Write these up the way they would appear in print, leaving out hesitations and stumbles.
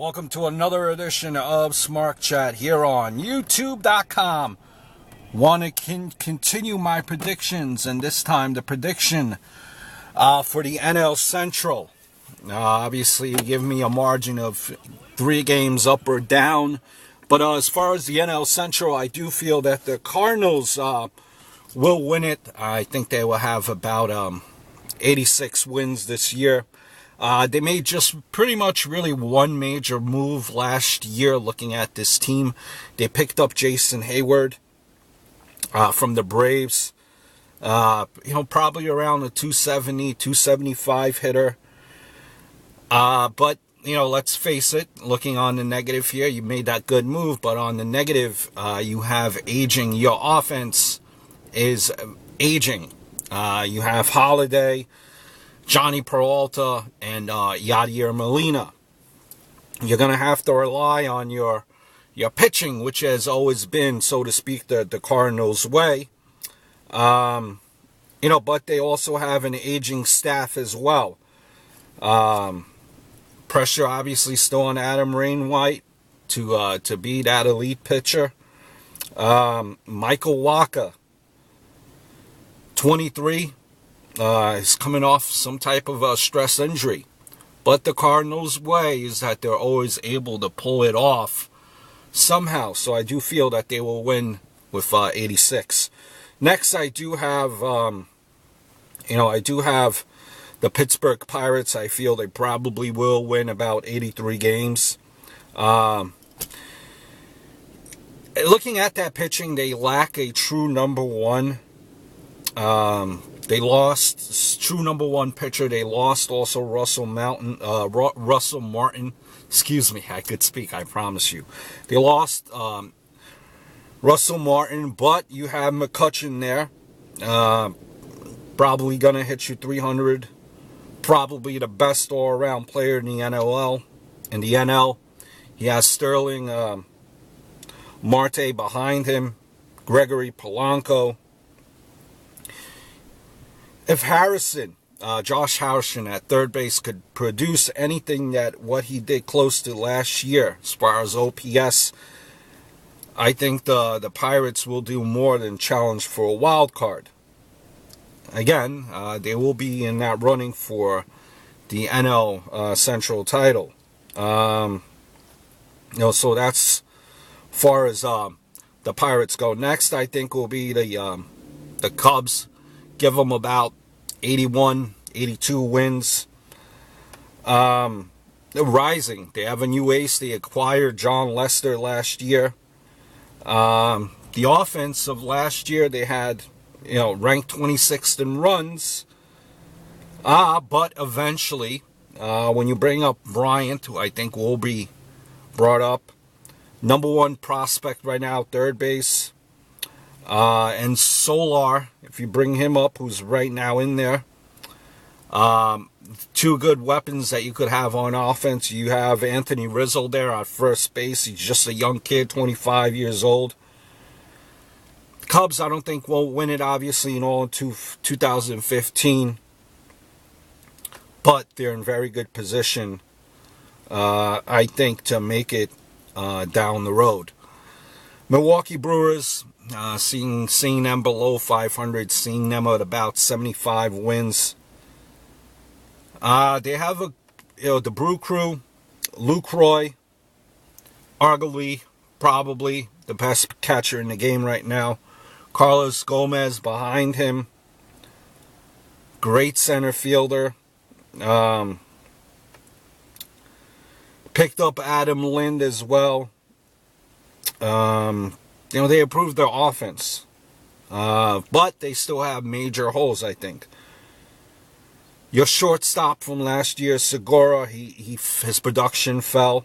Welcome to another edition of Smart Chat here on YouTube.com. Want to continue my predictions, and this time the prediction for the NL Central. Obviously, you give me a margin of 3 games up or down. But as far as the NL Central, I do feel that the Cardinals will win it. I think they will have about 86 wins this year. They made just pretty much really one major move last year looking at this team. They picked up Jason Hayward from the Braves. Probably around a 270, 275 hitter. But, let's face it, looking on the negative here, you made that good move. But on the negative, you have aging. Your offense is aging. You have Holiday, Johnny Peralta, and Yadier Molina. You're going to have to rely on your pitching, which has always been, so to speak, the Cardinals' way. But they also have an aging staff as well. Pressure obviously still on Adam Wainwright to be that elite pitcher. Michael Wacha, 23. Is coming off some type of a stress injury. But the Cardinals' way is that they're always able to pull it off somehow. So I do feel that they will win with 86. Next, I do have, the Pittsburgh Pirates. I feel they probably will win about 83 games. Looking at that pitching, they lack a true number one. They lost true number one pitcher. They lost also Russell Martin. Excuse me, I could speak, I promise you. They lost Russell Martin, but you have McCutchen there. Probably going to hit you 300. Probably the best all-around player in the NL. He has Sterling Marte behind him. Gregory Polanco. If Josh Harrison at third base could produce anything that what he did close to last year as far as OPS, I think the Pirates will do more than challenge for a wild card. Again, they will be in that running for the NL Central title. So that's far as the Pirates go. Next, I think will be the Cubs. Give them about 81, 82 wins. They're rising. They have a new ace. They acquired John Lester last year. The offense of last year, they had, ranked 26th in runs. But eventually, when you bring up Bryant, who I think will be brought up, number one prospect right now, third base. And Solar, if you bring him up, who's right now in there. 2 good weapons that you could have on offense. You have Anthony Rizzo there at first base. He's just a young kid, 25 years old. Cubs, I don't think will win it, obviously, into 2015. But they're in very good position, I think, to make it down the road. Milwaukee Brewers, seeing them below 500, seeing them at about 75 wins. They have the Brew Crew, Lucroy, arguably, probably the best catcher in the game right now. Carlos Gomez behind him, great center fielder. Picked up Adam Lind as well. They improved their offense. But they still have major holes, I think. Your shortstop from last year, Segura, his production fell.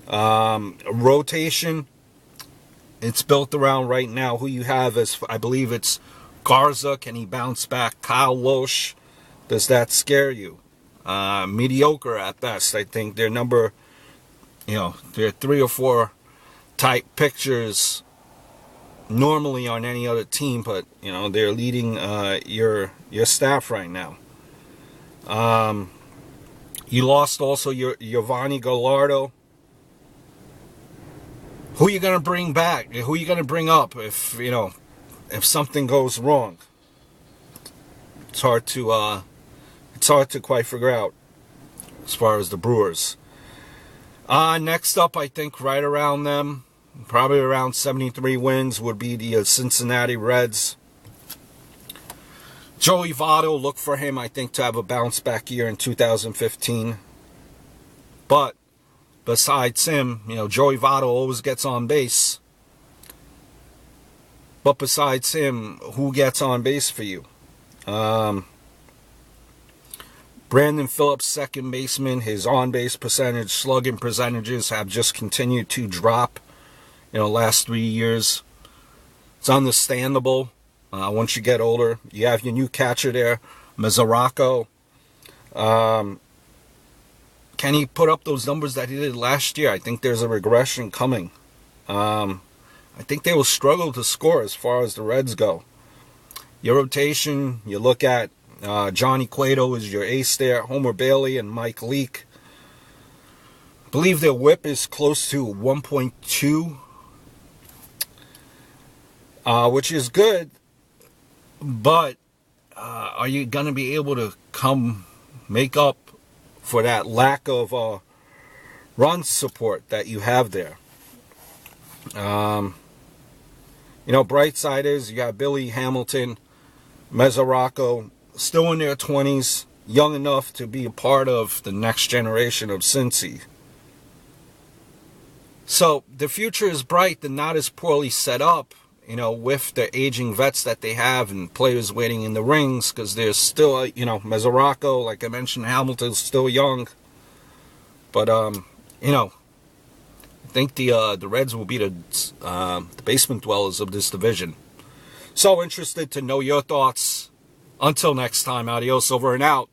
Rotation, it's built around right now. Who you have is, I believe it's Garza. Can he bounce back? Kyle Loesch. Does that scare you? Mediocre at best. I think they're they're 3 or 4 type pictures normally on any other team, but they're leading your staff right now. You lost also your Giovanni Gallardo. Who are you going to bring back? Who are you going to bring up if, you know, if something goes wrong? It's hard to quite figure out as far as the Brewers. Next up, I think right around them, probably around 73 wins, would be the Cincinnati Reds. Joey Votto, look for him, I think, to have a bounce back year in 2015. But besides him, you know, Joey Votto always gets on base. But besides him, who gets on base for you? Brandon Phillips, second baseman, his on-base percentage, slugging percentages have just continued to drop, you know, last 3 years. It's understandable. Once you get older, you have your new catcher there, Mesoraco. Can he put up those numbers that he did last year? I think there's a regression coming. I think they will struggle to score as far as the Reds go. Your rotation, you look at Johnny Cueto is your ace there, Homer Bailey and Mike Leake. I believe their whip is close to 1.2, which is good. But are you going to be able to make up for that lack of run support that you have there? You know, bright side is you got Billy Hamilton, Mesoraco, still in their 20s, young enough to be a part of the next generation of Cincy. So the future is bright and not as poorly set up, you know, with the aging vets that they have and players waiting in the rings, because there's still, you know, Mesoraco, like I mentioned, Hamilton's still young. But, you know, I think the Reds will be the basement dwellers of this division. So interested to know your thoughts. Until next time, adios, over and out.